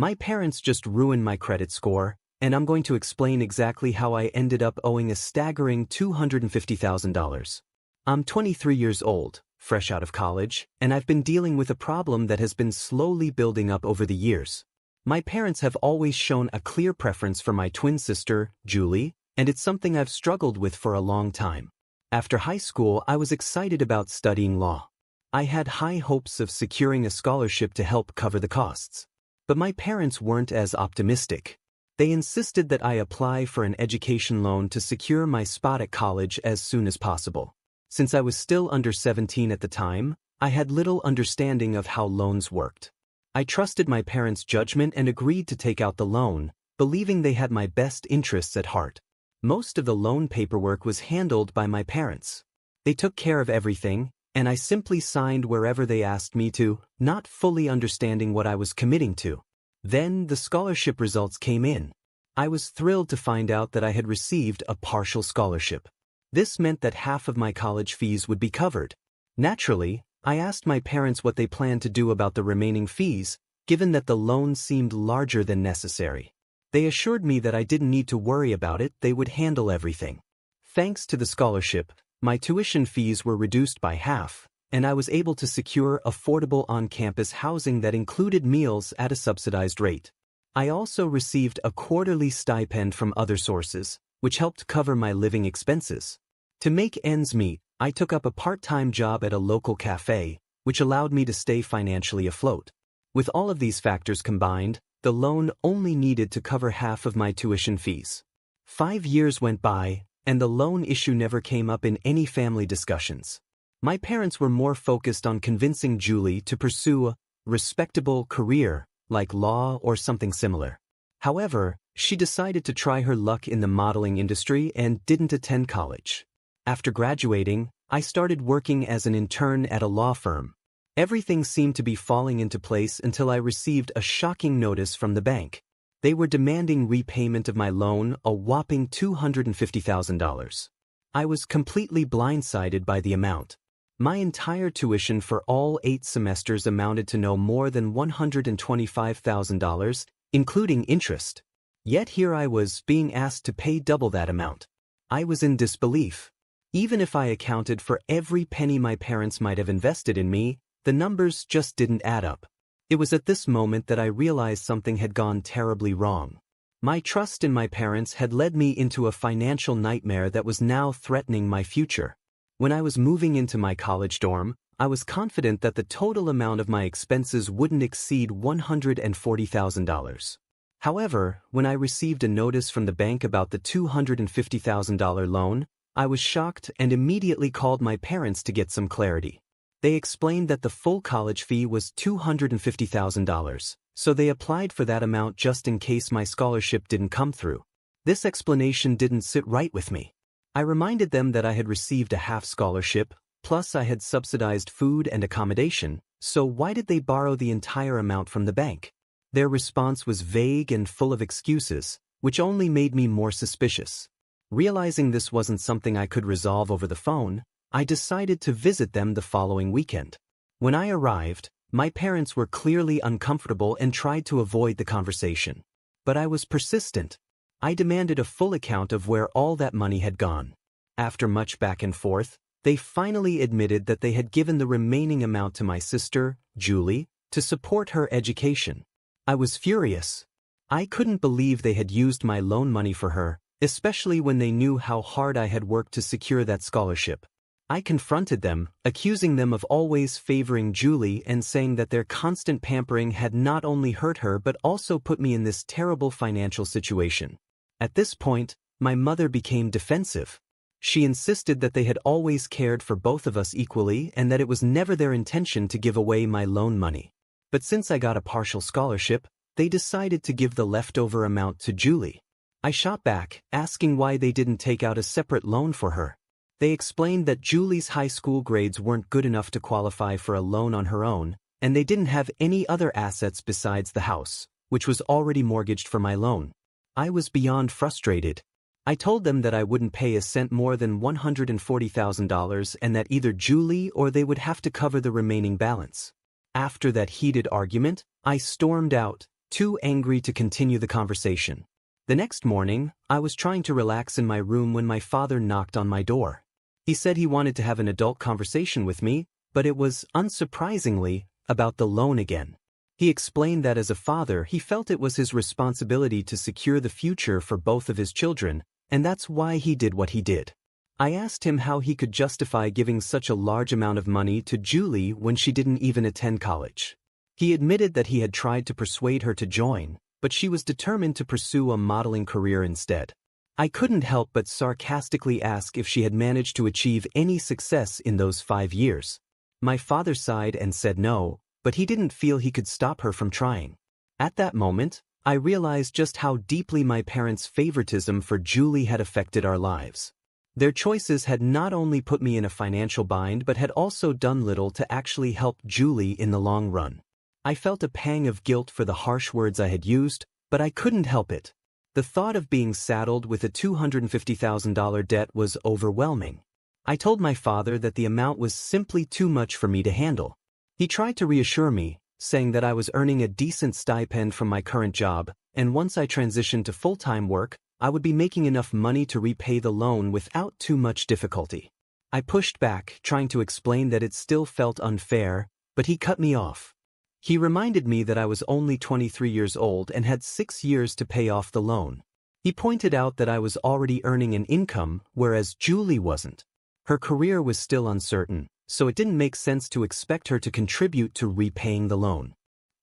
My parents just ruined my credit score, and I'm going to explain exactly how I ended up owing a staggering $250,000. I'm 23 years old, fresh out of college, and I've been dealing with a problem that has been slowly building up over the years. My parents have always shown a clear preference for my twin sister, Julie, and it's something I've struggled with for a long time. After high school, I was excited about studying law. I had high hopes of securing a scholarship to help cover the costs. But my parents weren't as optimistic. They insisted that I apply for an education loan to secure my spot at college as soon as possible. Since I was still under 17 at the time, I had little understanding of how loans worked. I trusted my parents' judgment and agreed to take out the loan, believing they had my best interests at heart. Most of the loan paperwork was handled by my parents. They took care of everything, and I simply signed wherever they asked me to, not fully understanding what I was committing to. Then the scholarship results came in. I was thrilled to find out that I had received a partial scholarship. This meant that half of my college fees would be covered. Naturally, I asked my parents what they planned to do about the remaining fees, given that the loan seemed larger than necessary. They assured me that I didn't need to worry about it, they would handle everything. Thanks to the scholarship, my tuition fees were reduced by half, and I was able to secure affordable on-campus housing that included meals at a subsidized rate. I also received a quarterly stipend from other sources, which helped cover my living expenses. To make ends meet, I took up a part-time job at a local cafe, which allowed me to stay financially afloat. With all of these factors combined, the loan only needed to cover half of my tuition fees. 5 years went by, and the loan issue never came up in any family discussions. My parents were more focused on convincing Julie to pursue a respectable career, like law or something similar. However, she decided to try her luck in the modeling industry and didn't attend college. After graduating, I started working as an intern at a law firm. Everything seemed to be falling into place until I received a shocking notice from the bank. They were demanding repayment of my loan, a whopping $250,000. I was completely blindsided by the amount. My entire tuition for all 8 semesters amounted to no more than $125,000, including interest. Yet here I was being asked to pay double that amount. I was in disbelief. Even if I accounted for every penny my parents might have invested in me, the numbers just didn't add up. It was at this moment that I realized something had gone terribly wrong. My trust in my parents had led me into a financial nightmare that was now threatening my future. When I was moving into my college dorm, I was confident that the total amount of my expenses wouldn't exceed $140,000. However, when I received a notice from the bank about the $250,000 loan, I was shocked and immediately called my parents to get some clarity. They explained that the full college fee was $250,000, so they applied for that amount just in case my scholarship didn't come through. This explanation didn't sit right with me. I reminded them that I had received a half scholarship, plus I had subsidized food and accommodation, so why did they borrow the entire amount from the bank? Their response was vague and full of excuses, which only made me more suspicious. Realizing this wasn't something I could resolve over the phone, I decided to visit them the following weekend. When I arrived, my parents were clearly uncomfortable and tried to avoid the conversation. But I was persistent. I demanded a full account of where all that money had gone. After much back and forth, they finally admitted that they had given the remaining amount to my sister, Julie, to support her education. I was furious. I couldn't believe they had used my loan money for her, especially when they knew how hard I had worked to secure that scholarship. I confronted them, accusing them of always favoring Julie and saying that their constant pampering had not only hurt her but also put me in this terrible financial situation. At this point, my mother became defensive. She insisted that they had always cared for both of us equally and that it was never their intention to give away my loan money. But since I got a partial scholarship, they decided to give the leftover amount to Julie. I shot back, asking why they didn't take out a separate loan for her. They explained that Julie's high school grades weren't good enough to qualify for a loan on her own, and they didn't have any other assets besides the house, which was already mortgaged for my loan. I was beyond frustrated. I told them that I wouldn't pay a cent more than $140,000 and that either Julie or they would have to cover the remaining balance. After that heated argument, I stormed out, too angry to continue the conversation. The next morning, I was trying to relax in my room when my father knocked on my door. He said he wanted to have an adult conversation with me, but it was, unsurprisingly, about the loan again. He explained that as a father he felt it was his responsibility to secure the future for both of his children, and that's why he did what he did. I asked him how he could justify giving such a large amount of money to Julie when she didn't even attend college. He admitted that he had tried to persuade her to join, but she was determined to pursue a modeling career instead. I couldn't help but sarcastically ask if she had managed to achieve any success in those 5 years. My father sighed and said no, but he didn't feel he could stop her from trying. At that moment, I realized just how deeply my parents' favoritism for Julie had affected our lives. Their choices had not only put me in a financial bind but had also done little to actually help Julie in the long run. I felt a pang of guilt for the harsh words I had used, but I couldn't help it. The thought of being saddled with a $250,000 debt was overwhelming. I told my father that the amount was simply too much for me to handle. He tried to reassure me, saying that I was earning a decent stipend from my current job, and once I transitioned to full-time work, I would be making enough money to repay the loan without too much difficulty. I pushed back, trying to explain that it still felt unfair, but he cut me off. He reminded me that I was only 23 years old and had 6 years to pay off the loan. He pointed out that I was already earning an income, whereas Julie wasn't. Her career was still uncertain, so it didn't make sense to expect her to contribute to repaying the loan.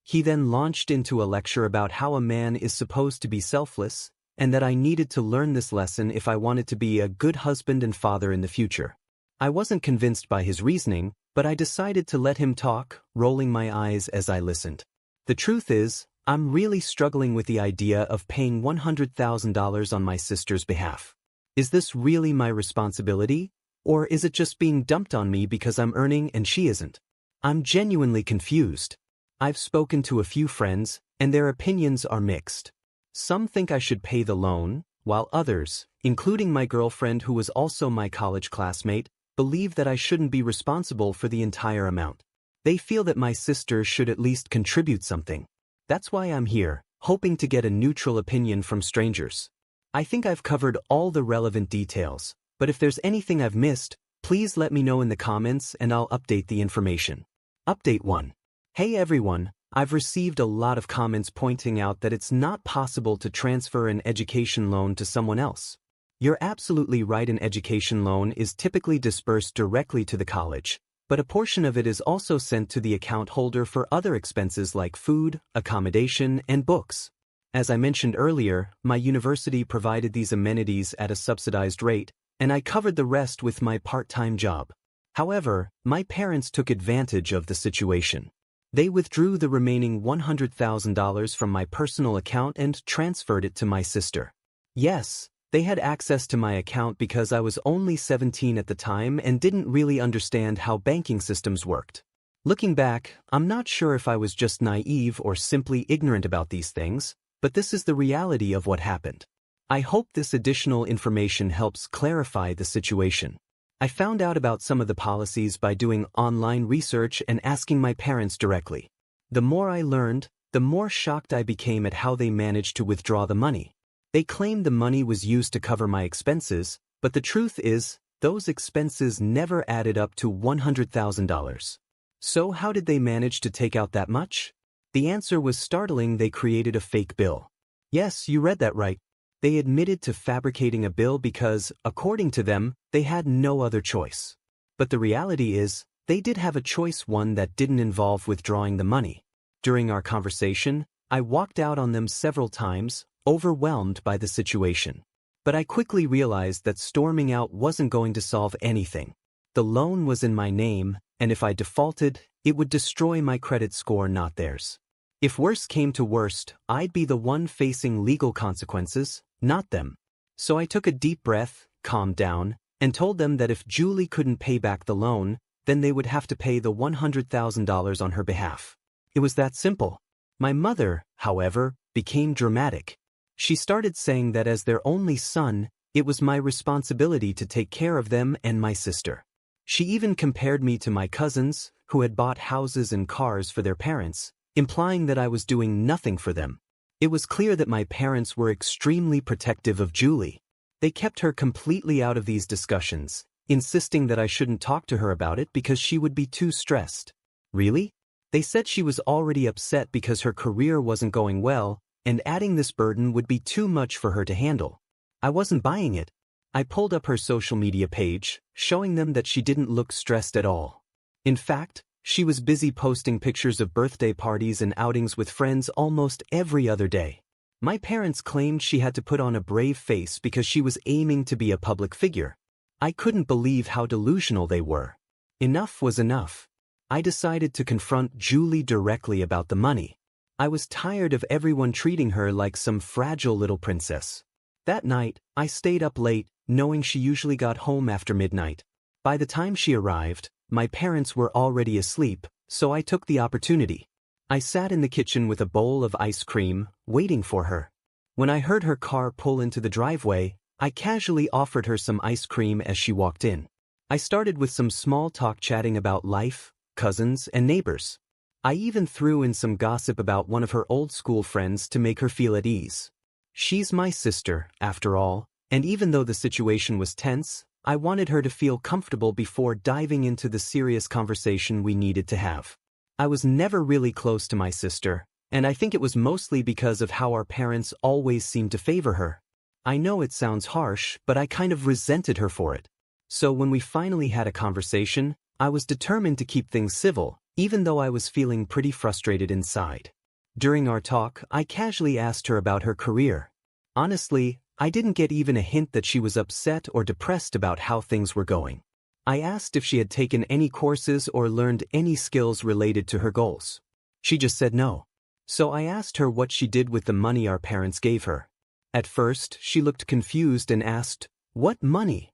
He then launched into a lecture about how a man is supposed to be selfless, and that I needed to learn this lesson if I wanted to be a good husband and father in the future. I wasn't convinced by his reasoning, but I decided to let him talk, rolling my eyes as I listened. The truth is, I'm really struggling with the idea of paying $100,000 on my sister's behalf. Is this really my responsibility? Or is it just being dumped on me because I'm earning and she isn't? I'm genuinely confused. I've spoken to a few friends, and their opinions are mixed. Some think I should pay the loan, while others, including my girlfriend who was also my college classmate, believe that I shouldn't be responsible for the entire amount. They feel that my sister should at least contribute something. That's why I'm here, hoping to get a neutral opinion from strangers. I think I've covered all the relevant details, but if there's anything I've missed, please let me know in the comments and I'll update the information. Update 1. Hey everyone, I've received a lot of comments pointing out that it's not possible to transfer an education loan to someone else. You're absolutely right. An education loan is typically disbursed directly to the college, but a portion of it is also sent to the account holder for other expenses like food, accommodation, and books. As I mentioned earlier, my university provided these amenities at a subsidized rate, and I covered the rest with my part-time job. However, my parents took advantage of the situation. They withdrew the remaining $100,000 from my personal account and transferred it to my sister. Yes, they had access to my account because I was only 17 at the time and didn't really understand how banking systems worked. Looking back, I'm not sure if I was just naive or simply ignorant about these things, but this is the reality of what happened. I hope this additional information helps clarify the situation. I found out about some of the policies by doing online research and asking my parents directly. The more I learned, the more shocked I became at how they managed to withdraw the money. They claimed the money was used to cover my expenses, but the truth is, those expenses never added up to $100,000. So how did they manage to take out that much? The answer was startling. They created a fake bill. Yes, you read that right. They admitted to fabricating a bill because, according to them, they had no other choice. But the reality is, they did have a choice, one that didn't involve withdrawing the money. During our conversation, I walked out on them several times, overwhelmed by the situation. But I quickly realized that storming out wasn't going to solve anything. The loan was in my name, and if I defaulted, it would destroy my credit score, not theirs. If worst came to worst, I'd be the one facing legal consequences, not them. So I took a deep breath, calmed down, and told them that if Julie couldn't pay back the loan, then they would have to pay the $100,000 on her behalf. It was that simple. My mother, however, became dramatic. She started saying that as their only son, it was my responsibility to take care of them and my sister. She even compared me to my cousins, who had bought houses and cars for their parents, implying that I was doing nothing for them. It was clear that my parents were extremely protective of Julie. They kept her completely out of these discussions, insisting that I shouldn't talk to her about it because she would be too stressed. Really? They said she was already upset because her career wasn't going well, and adding this burden would be too much for her to handle. I wasn't buying it. I pulled up her social media page, showing them that she didn't look stressed at all. In fact, she was busy posting pictures of birthday parties and outings with friends almost every other day. My parents claimed she had to put on a brave face because she was aiming to be a public figure. I couldn't believe how delusional they were. Enough was enough. I decided to confront Julie directly about the money. I was tired of everyone treating her like some fragile little princess. That night, I stayed up late, knowing she usually got home after midnight. By the time she arrived, my parents were already asleep, so I took the opportunity. I sat in the kitchen with a bowl of ice cream, waiting for her. When I heard her car pull into the driveway, I casually offered her some ice cream as she walked in. I started with some small talk chatting about life, cousins, and neighbors. I even threw in some gossip about one of her old school friends to make her feel at ease. She's my sister, after all, and even though the situation was tense, I wanted her to feel comfortable before diving into the serious conversation we needed to have. I was never really close to my sister, and I think it was mostly because of how our parents always seemed to favor her. I know it sounds harsh, but I kind of resented her for it. So when we finally had a conversation, I was determined to keep things civil, even though I was feeling pretty frustrated inside. During our talk, I casually asked her about her career. Honestly, I didn't get even a hint that she was upset or depressed about how things were going. I asked if she had taken any courses or learned any skills related to her goals. She just said no. So I asked her what she did with the money our parents gave her. At first, she looked confused and asked, "What money?"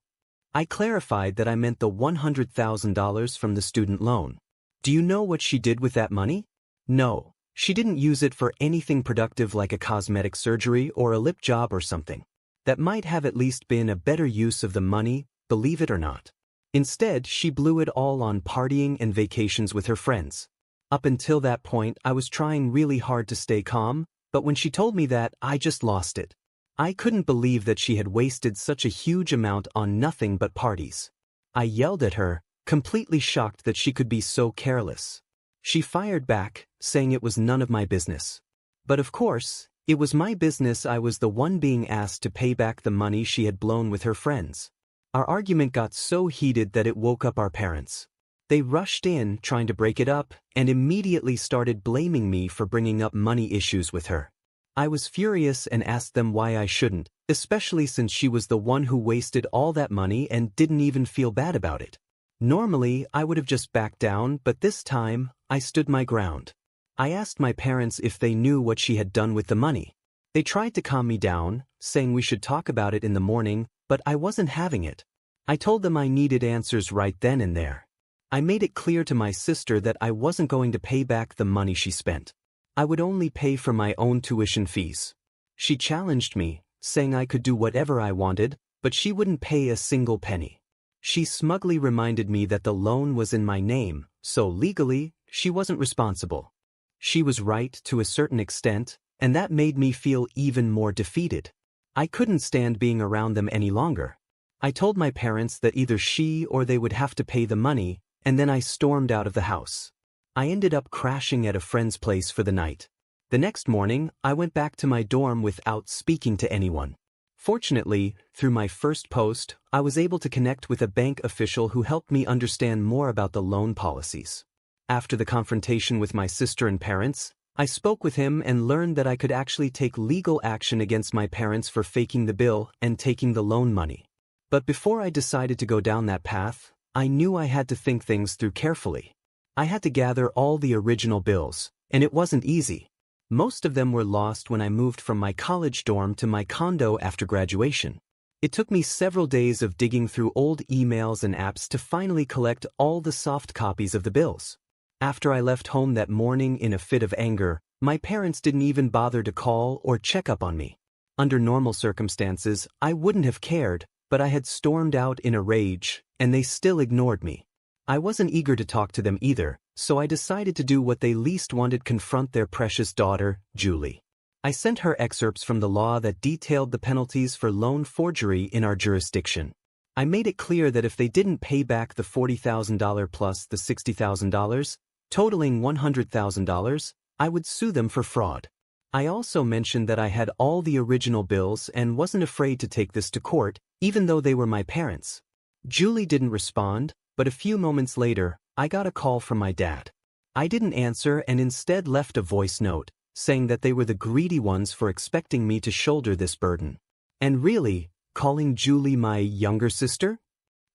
I clarified that I meant the $100,000 from the student loan. "Do you know what she did with that money?" "No, she didn't use it for anything productive like a cosmetic surgery or a lip job or something. That might have at least been a better use of the money, believe it or not. Instead, she blew it all on partying and vacations with her friends." Up until that point, I was trying really hard to stay calm, but when she told me that, I just lost it. I couldn't believe that she had wasted such a huge amount on nothing but parties. I yelled at her, completely shocked that she could be so careless. She fired back, saying it was none of my business. But of course, it was my business. I was the one being asked to pay back the money she had blown with her friends. Our argument got so heated that it woke up our parents. They rushed in, trying to break it up, and immediately started blaming me for bringing up money issues with her. I was furious and asked them why I shouldn't, especially since she was the one who wasted all that money and didn't even feel bad about it. Normally, I would have just backed down, but this time, I stood my ground. I asked my parents if they knew what she had done with the money. They tried to calm me down, saying we should talk about it in the morning, but I wasn't having it. I told them I needed answers right then and there. I made it clear to my sister that I wasn't going to pay back the money she spent. I would only pay for my own tuition fees. She challenged me, saying I could do whatever I wanted, but she wouldn't pay a single penny. She smugly reminded me that the loan was in my name, so legally, she wasn't responsible. She was right to a certain extent, and that made me feel even more defeated. I couldn't stand being around them any longer. I told my parents that either she or they would have to pay the money, and then I stormed out of the house. I ended up crashing at a friend's place for the night. The next morning, I went back to my dorm without speaking to anyone. Fortunately, through my first post, I was able to connect with a bank official who helped me understand more about the loan policies. After the confrontation with my sister and parents, I spoke with him and learned that I could actually take legal action against my parents for faking the bill and taking the loan money. But before I decided to go down that path, I knew I had to think things through carefully. I had to gather all the original bills, and it wasn't easy. Most of them were lost when I moved from my college dorm to my condo after graduation. It took me several days of digging through old emails and apps to finally collect all the soft copies of the bills. After I left home that morning in a fit of anger, my parents didn't even bother to call or check up on me. Under normal circumstances, I wouldn't have cared, but I had stormed out in a rage, and they still ignored me. I wasn't eager to talk to them either, so I decided to do what they least wanted: confront their precious daughter, Julie. I sent her excerpts from the law that detailed the penalties for loan forgery in our jurisdiction. I made it clear that if they didn't pay back the $40,000 plus the $60,000, totaling $100,000, I would sue them for fraud. I also mentioned that I had all the original bills and wasn't afraid to take this to court, even though they were my parents. Julie didn't respond, but a few moments later, I got a call from my dad. I didn't answer and instead left a voice note, saying that they were the greedy ones for expecting me to shoulder this burden. And really, calling Julie my younger sister?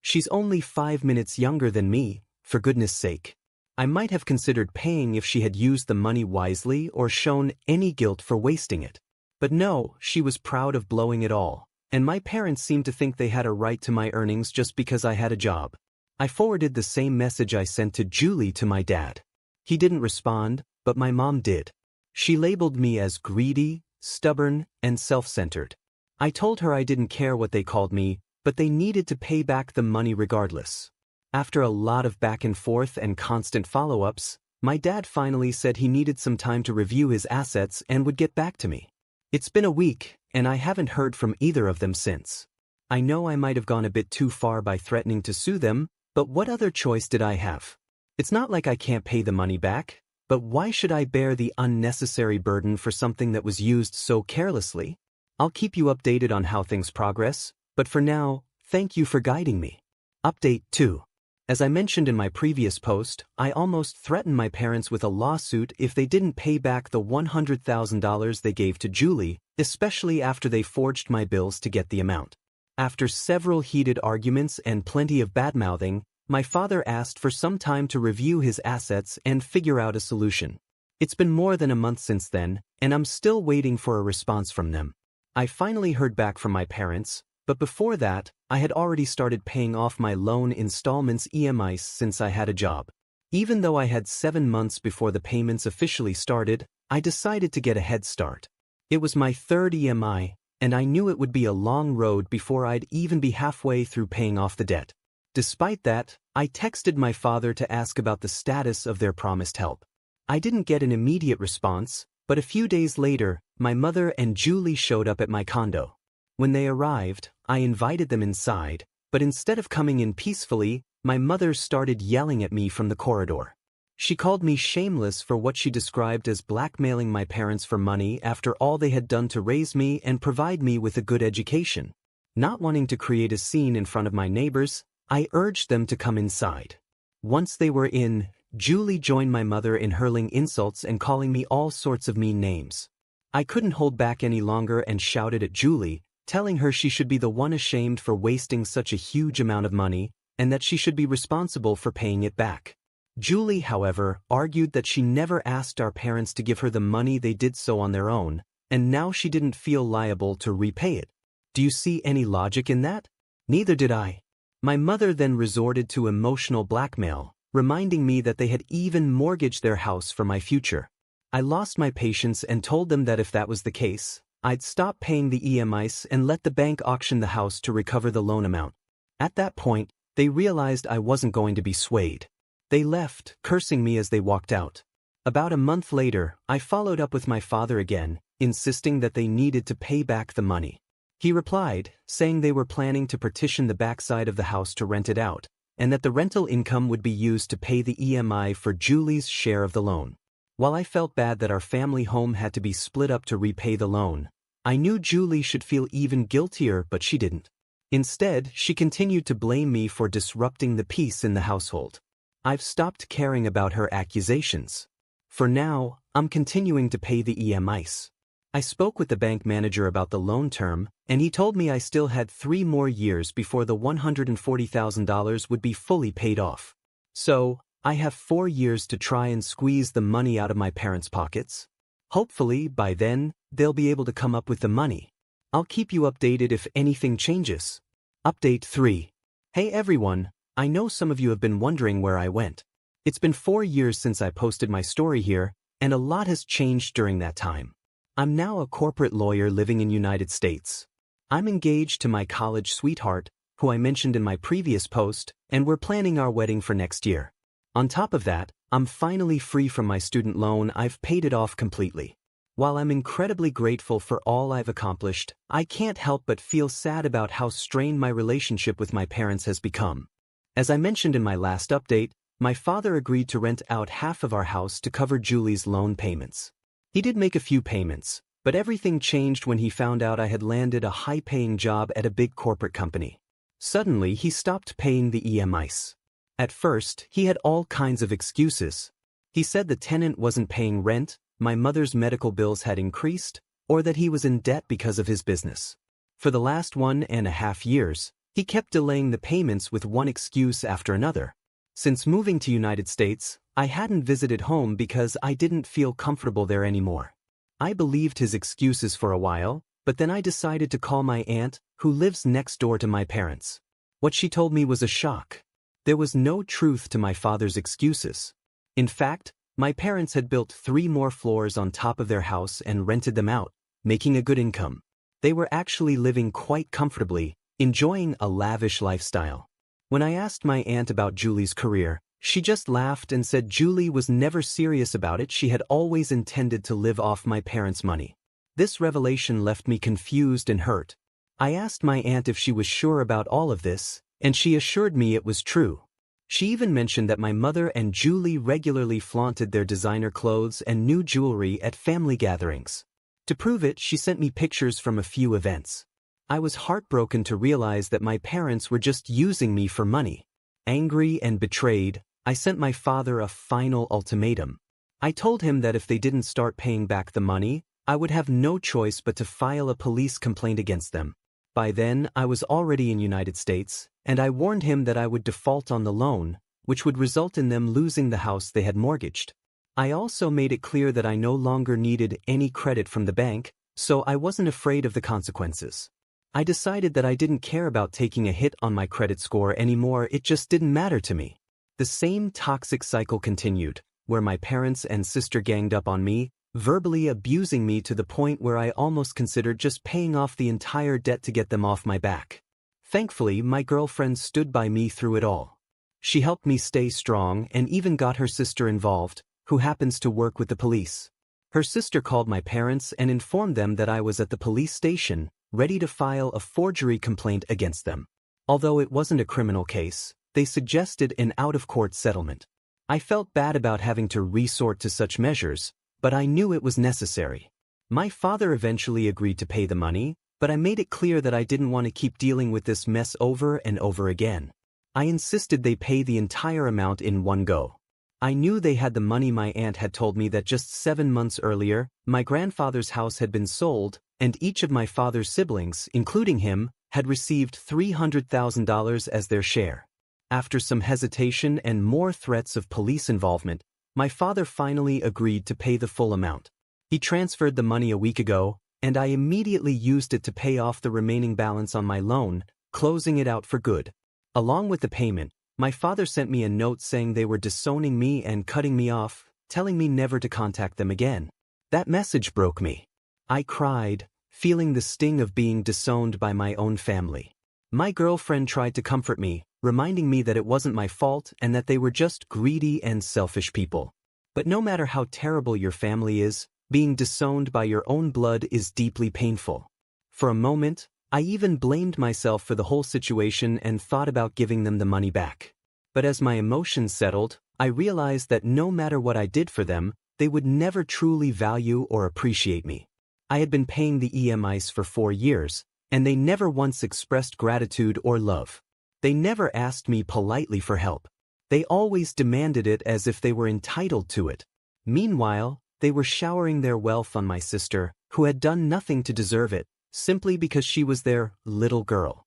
She's only 5 minutes younger than me, for goodness sake. I might have considered paying if she had used the money wisely or shown any guilt for wasting it. But no, she was proud of blowing it all, and my parents seemed to think they had a right to my earnings just because I had a job. I forwarded the same message I sent to Julie to my dad. He didn't respond, but my mom did. She labeled me as greedy, stubborn, and self-centered. I told her I didn't care what they called me, but they needed to pay back the money regardless. After a lot of back and forth and constant follow-ups, my dad finally said he needed some time to review his assets and would get back to me. It's been a week, and I haven't heard from either of them since. I know I might have gone a bit too far by threatening to sue them, but what other choice did I have? It's not like I can't pay the money back, but why should I bear the unnecessary burden for something that was used so carelessly? I'll keep you updated on how things progress, but for now, thank you for guiding me. Update 2. As I mentioned in my previous post, I almost threatened my parents with a lawsuit if they didn't pay back the $100,000 they gave to Julie, especially after they forged my bills to get the amount. After several heated arguments and plenty of badmouthing, my father asked for some time to review his assets and figure out a solution. It's been more than a month since then, and I'm still waiting for a response from them. I finally heard back from my parents, but before that, I had already started paying off my loan installments (EMIs) since I had a job. Even though I had 7 months before the payments officially started, I decided to get a head start. It was my third EMI, and I knew it would be a long road before I'd even be halfway through paying off the debt. Despite that, I texted my father to ask about the status of their promised help. I didn't get an immediate response, but a few days later, my mother and Julie showed up at my condo. When they arrived, I invited them inside, but instead of coming in peacefully, my mother started yelling at me from the corridor. She called me shameless for what she described as blackmailing my parents for money after all they had done to raise me and provide me with a good education. Not wanting to create a scene in front of my neighbors, I urged them to come inside. Once they were in, Julie joined my mother in hurling insults and calling me all sorts of mean names. I couldn't hold back any longer and shouted at Julie, telling her she should be the one ashamed for wasting such a huge amount of money, and that she should be responsible for paying it back. Julie, however, argued that she never asked our parents to give her the money; they did so on their own, and now she didn't feel liable to repay it. Do you see any logic in that? Neither did I. My mother then resorted to emotional blackmail, reminding me that they had even mortgaged their house for my future. I lost my patience and told them that if that was the case, I'd stop paying the EMIs and let the bank auction the house to recover the loan amount. At that point, they realized I wasn't going to be swayed. They left, cursing me as they walked out. About a month later, I followed up with my father again, insisting that they needed to pay back the money. He replied, saying they were planning to partition the backside of the house to rent it out, and that the rental income would be used to pay the EMI for Julie's share of the loan. While I felt bad that our family home had to be split up to repay the loan, I knew Julie should feel even guiltier, but she didn't. Instead, she continued to blame me for disrupting the peace in the household. I've stopped caring about her accusations. For now, I'm continuing to pay the EMIs. I spoke with the bank manager about the loan term, and he told me I still had 3 more years before the $140,000 would be fully paid off. So, I have 4 years to try and squeeze the money out of my parents' pockets. Hopefully, by then, they'll be able to come up with the money. I'll keep you updated if anything changes. Update 3. Hey everyone, I know some of you have been wondering where I went. It's been 4 years since I posted my story here, and a lot has changed during that time. I'm now a corporate lawyer living in United States. I'm engaged to my college sweetheart, who I mentioned in my previous post, and we're planning our wedding for next year. On top of that, I'm finally free from my student loan. I've paid it off completely. While I'm incredibly grateful for all I've accomplished, I can't help but feel sad about how strained my relationship with my parents has become. As I mentioned in my last update, my father agreed to rent out half of our house to cover Julie's loan payments. He did make a few payments, but everything changed when he found out I had landed a high-paying job at a big corporate company. Suddenly, he stopped paying the EMIs. At first, he had all kinds of excuses. He said the tenant wasn't paying rent, my mother's medical bills had increased, or that he was in debt because of his business. For the last 1.5 years, he kept delaying the payments with one excuse after another. Since moving to United States, I hadn't visited home because I didn't feel comfortable there anymore. I believed his excuses for a while, but then I decided to call my aunt, who lives next door to my parents. What she told me was a shock. There was no truth to my father's excuses. In fact, my parents had built 3 more floors on top of their house and rented them out, making a good income. They were actually living quite comfortably, enjoying a lavish lifestyle. When I asked my aunt about Julie's career, she just laughed and said Julie was never serious about it. She had always intended to live off my parents' money. This revelation left me confused and hurt. I asked my aunt if she was sure about all of this, and she assured me it was true. She even mentioned that my mother and Julie regularly flaunted their designer clothes and new jewelry at family gatherings. To prove it, she sent me pictures from a few events. I was heartbroken to realize that my parents were just using me for money. Angry and betrayed, I sent my father a final ultimatum. I told him that if they didn't start paying back the money, I would have no choice but to file a police complaint against them. By then, I was already in United States, and I warned him that I would default on the loan, which would result in them losing the house they had mortgaged. I also made it clear that I no longer needed any credit from the bank, so I wasn't afraid of the consequences. I decided that I didn't care about taking a hit on my credit score anymore. It just didn't matter to me. The same toxic cycle continued, where my parents and sister ganged up on me, verbally abusing me to the point where I almost considered just paying off the entire debt to get them off my back. Thankfully, my girlfriend stood by me through it all. She helped me stay strong and even got her sister involved, who happens to work with the police. Her sister called my parents and informed them that I was at the police station, ready to file a forgery complaint against them. Although it wasn't a criminal case, they suggested an out-of-court settlement. I felt bad about having to resort to such measures, but I knew it was necessary. My father eventually agreed to pay the money, but I made it clear that I didn't want to keep dealing with this mess over and over again. I insisted they pay the entire amount in one go. I knew they had the money. My aunt had told me that just 7 months earlier, my grandfather's house had been sold, and each of my father's siblings, including him, had received $300,000 as their share. After some hesitation and more threats of police involvement, my father finally agreed to pay the full amount. He transferred the money a week ago, and I immediately used it to pay off the remaining balance on my loan, closing it out for good. Along with the payment, my father sent me a note saying they were disowning me and cutting me off, telling me never to contact them again. That message broke me. I cried, feeling the sting of being disowned by my own family. My girlfriend tried to comfort me, reminding me that it wasn't my fault and that they were just greedy and selfish people. But no matter how terrible your family is, being disowned by your own blood is deeply painful. For a moment, I even blamed myself for the whole situation and thought about giving them the money back. But as my emotions settled, I realized that no matter what I did for them, they would never truly value or appreciate me. I had been paying the EMIs for 4 years, and they never once expressed gratitude or love. They never asked me politely for help. They always demanded it as if they were entitled to it. Meanwhile, they were showering their wealth on my sister, who had done nothing to deserve it, simply because she was their little girl.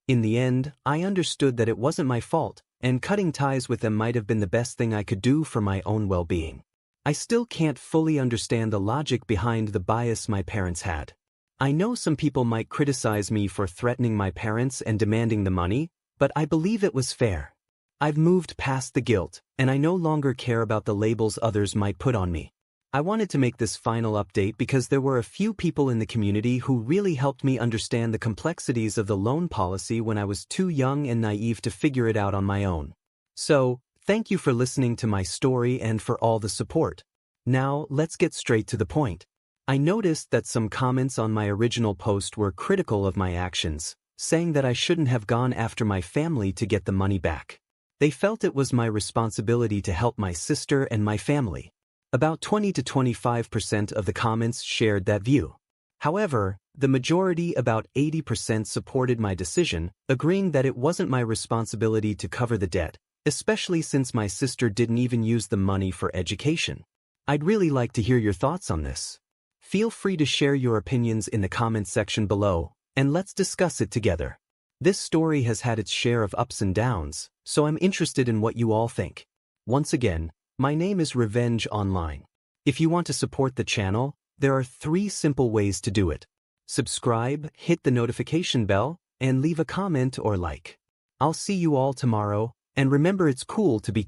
In the end, I understood that it wasn't my fault, and cutting ties with them might have been the best thing I could do for my own well-being. I still can't fully understand the logic behind the bias my parents had. I know some people might criticize me for threatening my parents and demanding the money, but I believe it was fair. I've moved past the guilt, and I no longer care about the labels others might put on me. I wanted to make this final update because there were a few people in the community who really helped me understand the complexities of the loan policy when I was too young and naive to figure it out on my own. So, thank you for listening to my story and for all the support. Now, let's get straight to the point. I noticed that some comments on my original post were critical of my actions, saying that I shouldn't have gone after my family to get the money back. They felt it was my responsibility to help my sister and my family. About 20 to 25% of the comments shared that view. However, the majority, about 80%, supported my decision, agreeing that it wasn't my responsibility to cover the debt, especially since my sister didn't even use the money for education. I'd really like to hear your thoughts on this. Feel free to share your opinions in the comments section below, and let's discuss it together. This story has had its share of ups and downs, so I'm interested in what you all think. Once again, my name is Revenge Online. If you want to support the channel, there are 3 simple ways to do it. Subscribe, hit the notification bell, and leave a comment or like. I'll see you all tomorrow, and remember, it's cool to be